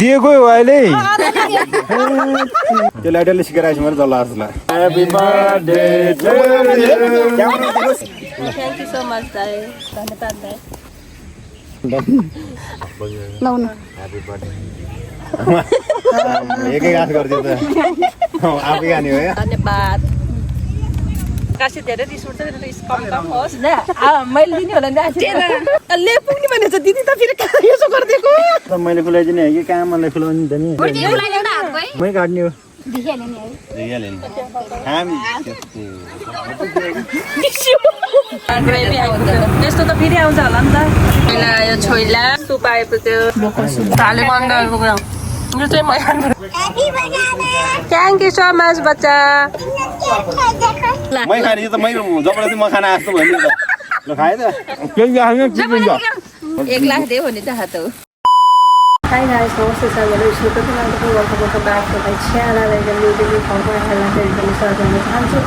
दिएको हो अहिले त्यो लाइटरले सिकाएर आएछ मैले जल्ला जसलाई happy birthday to you thank you so much दाइ धन्यवाद दाइ लाउनु ह्यापी बर्थडे एकै गाँस गरिदियो त आफै खाने हो या धन्यवाद काशी धेरै रिस उठ्छ रिस कम होस् न मैले दिने होला नि ले पुग्ने भनेछ दिदी त फेरि यसो गरिदिएको मैले खुलाइदिने हो कि कहाँ मलाई खुलाउने त नि मै काट्ने हो त्यस्तो त फेरि आउँछ होला नि त पहिला यो छोइला सुप आएपछि हाले बन्द यो चाहिँ मै थ्याङ्क यू सो मच बच्चा मै खाने त मै जबरजस्ती म खाना आस्तो भन्यो त ल खाए त केही खाने चिपिन्छ 1 लाख दियो भने त हात हो Hi guys, namaste sir. Welcome back to my channel. I am new video for my highlight and the start of the channel. So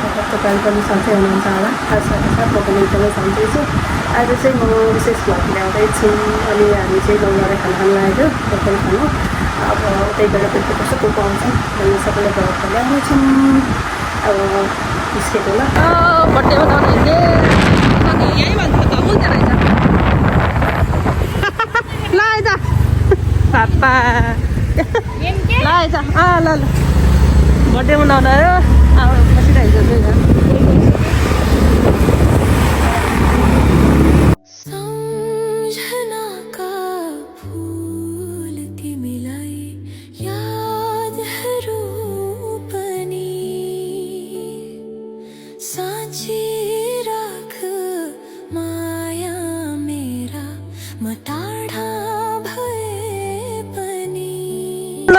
welcome to something on Sala. As I said, welcome to something. So as I say, more this vlog now. It's only I say don't worry, I'm like it. Welcome to know. Take a look at the cook on some. Then you settle about the language. Schedule. But they were not in there. यही भन्छ त हुँदैन रहेछ ल आइज पापा ल आइज ल ल बर्थडे मनाउन आयो अब बसिरहेको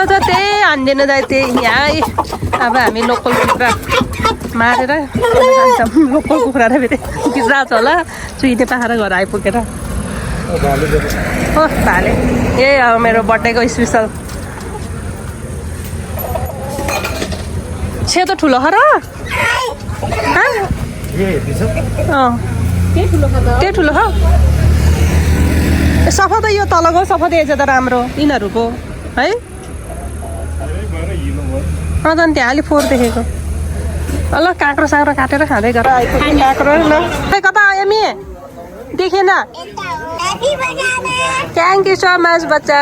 छ त्यही हान्दैन दाइ त्यही यहाँ अब हामी लोकल कुखुरा मारेर लोकल कुखुरा र फेरि गिराएको छ होला चुइने पाखेर घर आइपुगेर हो भाले ए अब मेरो बर्थडेको स्पेसल सेतो ठुलो खर त्यही ठुलो ख सफा त यो तलको सफा दिएछ त राम्रो यिनीहरूको है त त्यहाँ अलिक फोहोर देखेको ल काँक्रो साक्रो काटेर खाँदै गर काँक्रो ल कता आयो मि देखेन थ्याङ्क यू सो मच बच्चा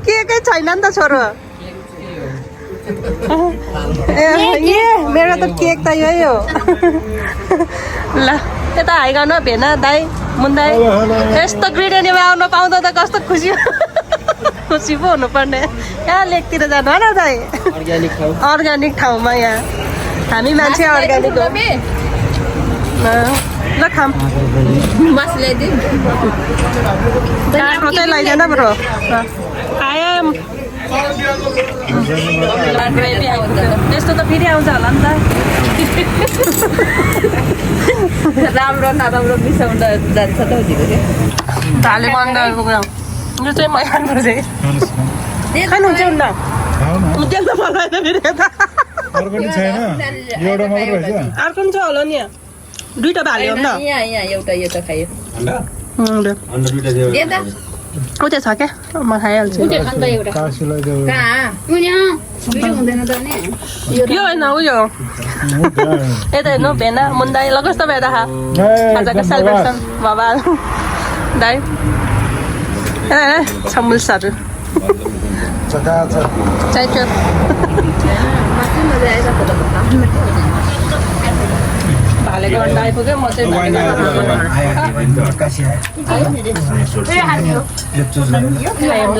केकै छैन नि त छोरो ए मेरो त केक त यही हो ल यता हाई गर्न भेन दाइ मुन्दाई यस्तो ग्रिडेनीमा आउन पाउँदा त कस्तो खुसी खुसी पो हुनुपर्ने यहाँ लेकतिर जानु हो न दाइ अर्ग्यानिक ठाउँमा यहाँ हामी मान्छे अर्ग्यानिक हो ल खाम काँक्रो चाहिँ लैजान ब्रो आएम त्यस्तो त फेरि आउँछ होला नि त राम्रो नराम्रो मिसाउँदा जान्छ त भाले बन्द यो चाहिँ मै खानुपर्छ खानुहुन्छ न उज्याल त बनाएन फेरि यता अर्को पनि छ होला नि दुईवटा भाले हो नि एउटा यो त खायो उतै छ क्या म खाइहाल्छु यो होइन उयो यता हेर्नु भेना मुन्दाई ल कस्तो भयो देखा आजको सेलिब्रेसन बाबा दाइ छमुल्सहरू चाहियो भालेको अन्डा आइपुग्यो म चाहिँ खायौँ ल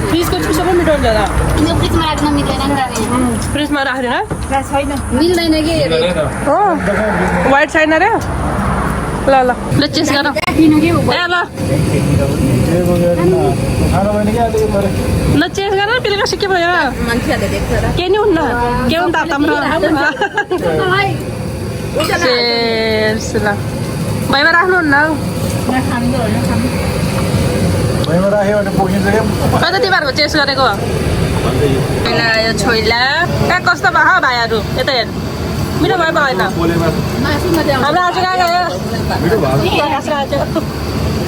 फ्रिजको चिसो पनि मिठो हुन्छ फ्रिजमा राख्दैन मिल्दैन कि हो वाइट छैन रे ल ल ल चेस गर ल चेस गर बेलुका सिके भयो के नि हुन्न के हुन् तातम्रो ल भैमा राख्नुहुन्न कता तिमीहरूको चेस गरेको छोइला आयो छोइला कहाँ कस्तो भयो भाइहरू यता हेर मिठो भयो भएन हाम्रो आज कहाँ गयो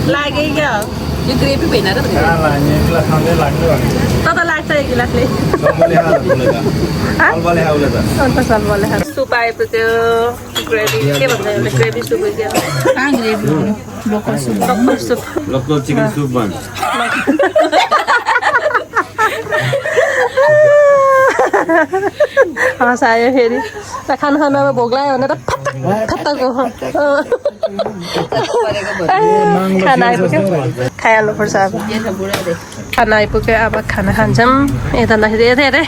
लाग्यो क्या यो ग्रेभी भेना र त लाग्छ एक गिलासले अन्त सलबले सुप आएपछि ग्रेभी के भन्छ एउटा gravy soup gravy local soup local chicken soup भन्छ हँस आयो फेरि खाना खानु अब भोक लाग्यो भने त फत्ताको खाना आइपुग्यो खाइहाल्नुपर्छ अब खाना आइपुग्यो अब खाना खान्छौँ यता लाखेरि यता हेरे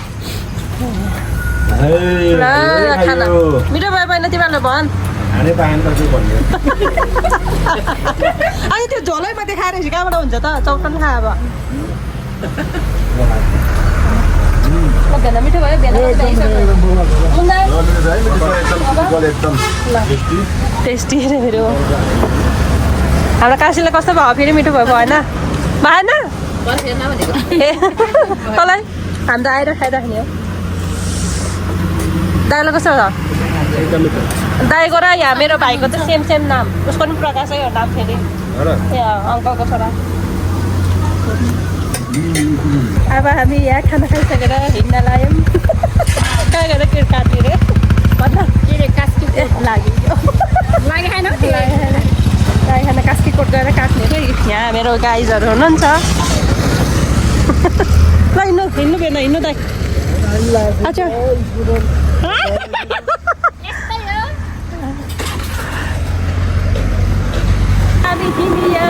ल खाना मिठो भयो भएन तिमीहरूलाई भन् अनि त्यो झोलै मात्रै खाएर कहाँबाट हुन्छ त चौटन खा अब भेना मिठो भयो भेना टेस्टी अरे फेरि हाम्रो काशीले कस्तो भयो फेरि मिठो भयो भएन भएन ए तँलाई हामी त आएर खाइराख्ने हो दाइलाई कस्तो छ दाइको र यहाँ मेरो भाइको त सेम नाम उसको पनि प्रकाशै हो नाम फेरि ए अङ्कलको छोरा अब हामी यहाँ खाना खाइसकेर हिँड्न लाग्यौँ कहाँ गएर के काटेर भन्दा कास्की लाग्यो गाई खाना कास्कीकोट गएर काट्ने रे यहाँ मेरो गाइजहरू हुनुहुन्छ ल हिँड्नु भएन हिँड्नु दाइ अच्छा हामी हिँडियो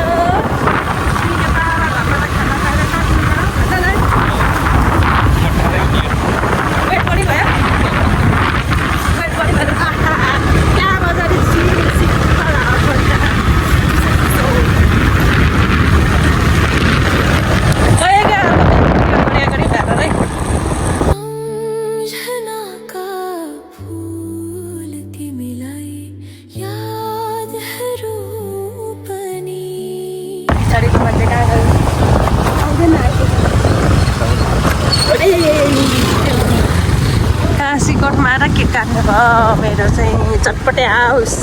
काशीकोटमा आएर के काट्नु भयो मेरो चाहिँ चटपटे हाउस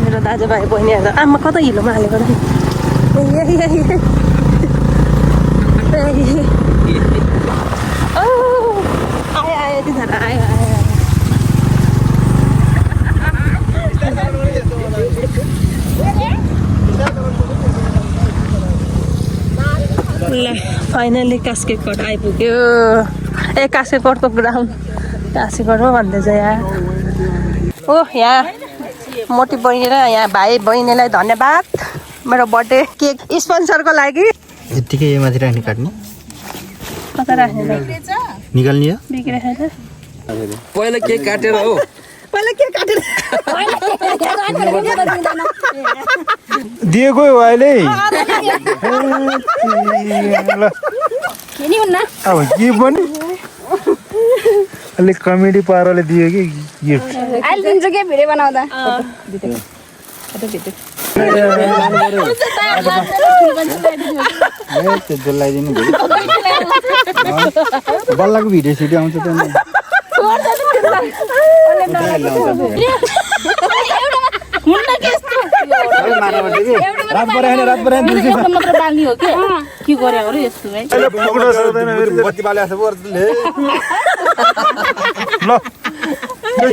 मेरो दाजुभाइ बहिनीहरू आमा कता हिलोमा हालेको आयो आयो तिनीहरू आयो आयो ल फाइनली कास्कीकोट आइपुग्यो ए कास्कीकोटको ग्राउन्ड कास्कीकोटमा भन्दैछ यहाँ ओ यहाँ मोटी बहिनी र यहाँ भाइ बहिनीलाई धन्यवाद मेरो बर्थडे केक स्पोन्सरको लागि यतिकै यो माथि राख्ने काट्ने कता राख्ने निकाल्ने हो बिग्रेको पहिला केक काटेर हो पहिला के काटेर दिएको हो अहिले अब के पनि अलिक कमेडी पाराले दियो कि गिफ्ट अहिले दिन्छु के भिडियो बनाउँदा त्यो लगाइदिनु बल्लाको भिडियो सिडियो आउँछ त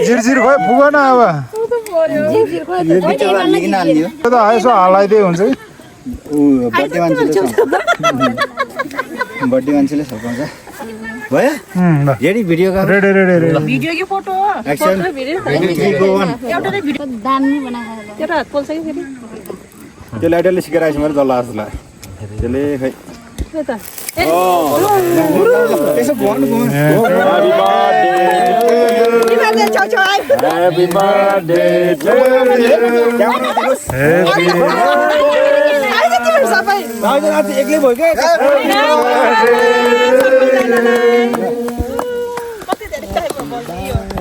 झिरझिर खोइ पुगेन अब यसो हल्लाइदिए हुन्छ कि बर्थडे मान्छेले सघाउँछ भयो ready video ready ready ready video कि फोटो एक्सन एउटा नै भिडियो दामी बनाएको एउटा हात पोल्छ कि फेरि त्यो लाइटरले सिकाइरहेको छ मैले जल्ला जस्तो लाग्यो त्यसले खै यसो भन्नु Happy birthday to एक्लै भयो क्या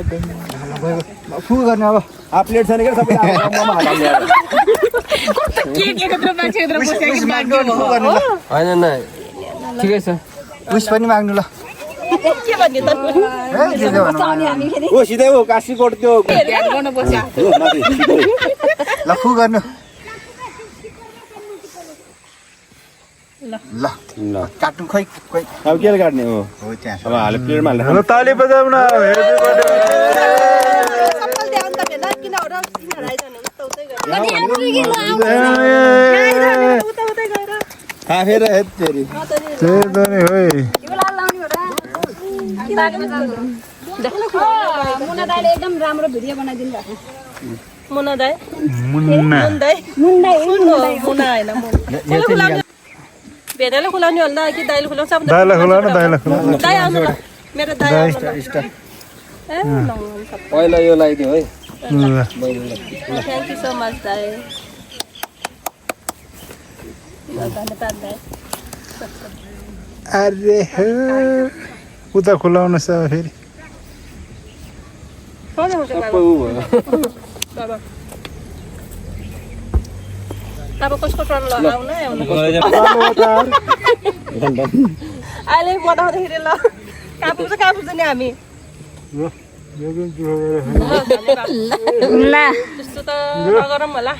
फु गर्ने अब हाफ प्लेट छैन के सबै मोमो हाल्ने यार होइन न ठिकै छ उस पनि माग्नु ल के भन्ने त ओ सिधै हो काशीकोट त्यो ल फु गर्नु ल काट्नु खोइ खोइ अब के काट्ने हो त्यहाँ अब हाले प्लेटमा हाल्ने हेलो ताली बजाउन सफल ध्यान त भेना किन हो र तिनीहरु आइजाने उता उतै गएर उता उतै गएर फेर हेत फेरि त्यही त नि होइ मुना दाइले एकदम राम्रो भिडियो बनाइदिनु भएको मुना दाइ मुन्ना मुना हैन मुना भेनाले खुलाउने होला कि दाइले खुलाउँछ अब दाइलाई खुलाउनु दाइलाई खुलाउनु दाइ आउनु ल मेरो दाइ आउनु ल ए पहिला यो लगाइदियो है थ्याङ्क यू सो मच दाइ धन्यवाद दाइ अरे हो उता खुलाउनु छ फेरि अब कसको टर्न लगाउन अहिले बनाउँदाखेरि ल कहाँ पुग्छ नि हामी त्यस्तो त नगरौँ होला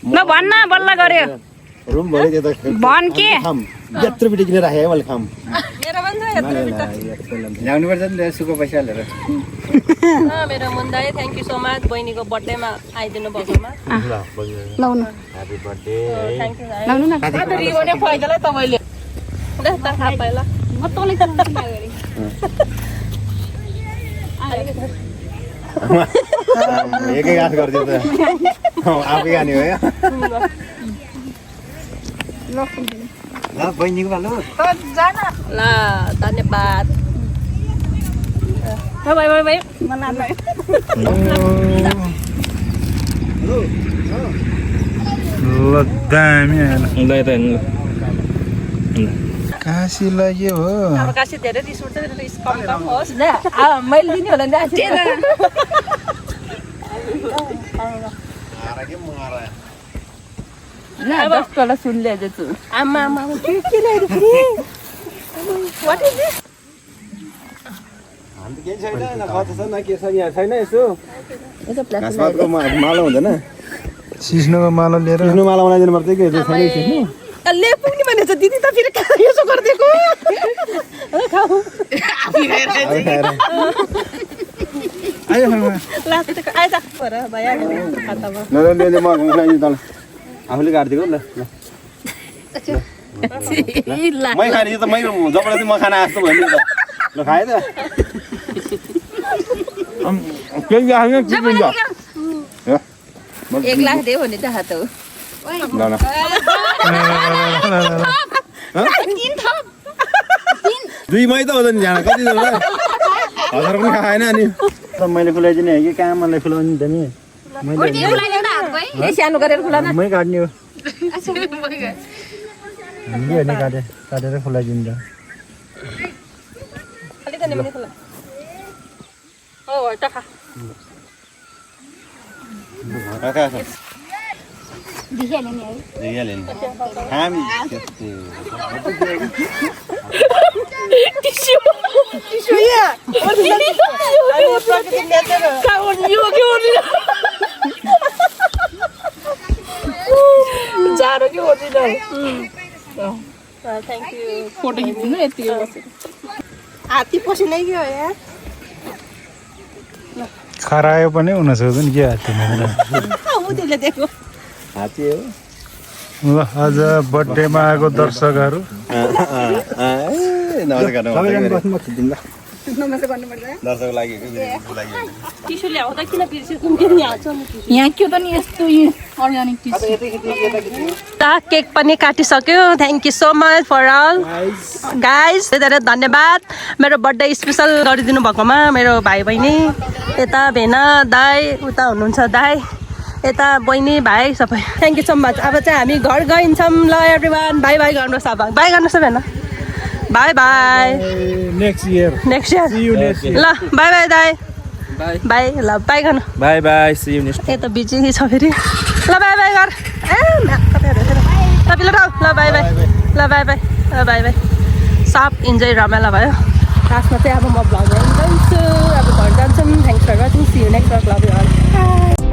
ल भन्न बल्ल गर्यो रुम भरि त्यो त भन के खाम यत्रो बिटी किन राखे मैले खाम मेरो भन्छ यत्रो बिटा ल्याउनु पर्छ नि सुको पैसा हालेर मेरो मुन्दाई थ्याङ्क यू सो मच बहिनीको बर्थडेमा आइदिनु भएकोमा लाउनु ह्यापी बर्थडे थ्याङ्क यू लाउनु न रिबोने फैजलै तपाईँले थाहा पाएँ ल म तँलाई त गरे एकै गाँस गरिदियो त आफै खाने हो या ल बहिनीको भालो ल धन्यवाद बाई बाई बाई ल दामी आएन ल काशी लाग्यो हो अब काशी धेरै रिस उठ्छ रिस कम होस् मैले दिने होला नि आज सुनले आमा आमा के ल्याइदियो फेरि वाट इज दिस हामी केही छैन न खर्च छ न के छ यहाँ छैन यसो घाँसपातको माला हुँदैन सिस्नुको माला लिएर सिस्नु माला बनाइदिनु पर्छ कि यसो छैन सिस्नु ले पुग्ने भनेछ दिदी त फेरि यसो गरिदिएको खाऊ आयो लास्ट आइज पर भइहाल्यो खातामा ल म खुवाइदिनु तल आफूले काटिदिएको ल मै खाने त मै जबरजस्ती म खान आएको भन्यो त ल खाए त केही आयो के भन्छ एक लाख दे भने त हात हो ल ल दुई मै त हो त नि जान कति छ 1000 पनि खाएन अनि मैले खुलाइदिने हो कि कहाँ मलाई खुलाउनु त नि सानो गरेर खुला न मै काट्ने हो नि काटेर खुलाइदिनु त अलिकति पनि खुला ओ त खा खा दिइहाल्यो नि है दिइहाल्यो नि हामी टिस्यु या अनि प्रकृति नेचर काउन यो के ओर्दिन जाडो के ओर्दिन थ्याङ्क यू फोटो खिच्नु यति हात्ती पसिनै के हो यार खरायो पनि हुन सक्छ नि के हात्तीमा उतिले दिएको हात्ती हो ल आज बर्थडेमा आएको दर्शकहरू दर्शक लागि टिस्यु ल्याउँदा किन बिर्सेको के यहाँ छ यहाँ के त नि यस्तो अर्ग्यानिक टिस्यु केक पनि काटिसक्यो thank you so much for all guys धेरै धन्यवाद मेरो बर्थडे स्पेसल गरिदिनु भएकोमा मेरो भाइ बहिनी यता भेना दाई उता हुनुहुन्छ दाई यता बहिनी भाइ सबै थ्याङ्क यू सो मच अब चाहिँ हामी घर गइन्छौँ ल एभ्रिवान बाई बाई गर्नुहोस् अब बाई गर्नुहोस् न भेना bye bye next year next year See you next year. ल बाई बाई दाई बाई बाई ल बाई गर्नु bye bye see you next यता बिजी छ फेरि ल बाई बाई गर ल पिलो राउ ल बाई बाई ल बाई बाई ल बाई बाई सब इन्जोय रमाइलो भयो लास्टमा चाहिँ अब म भ्लग गर्नु जान्छु अब घर जान्छौँ thanks for watching see you next vlog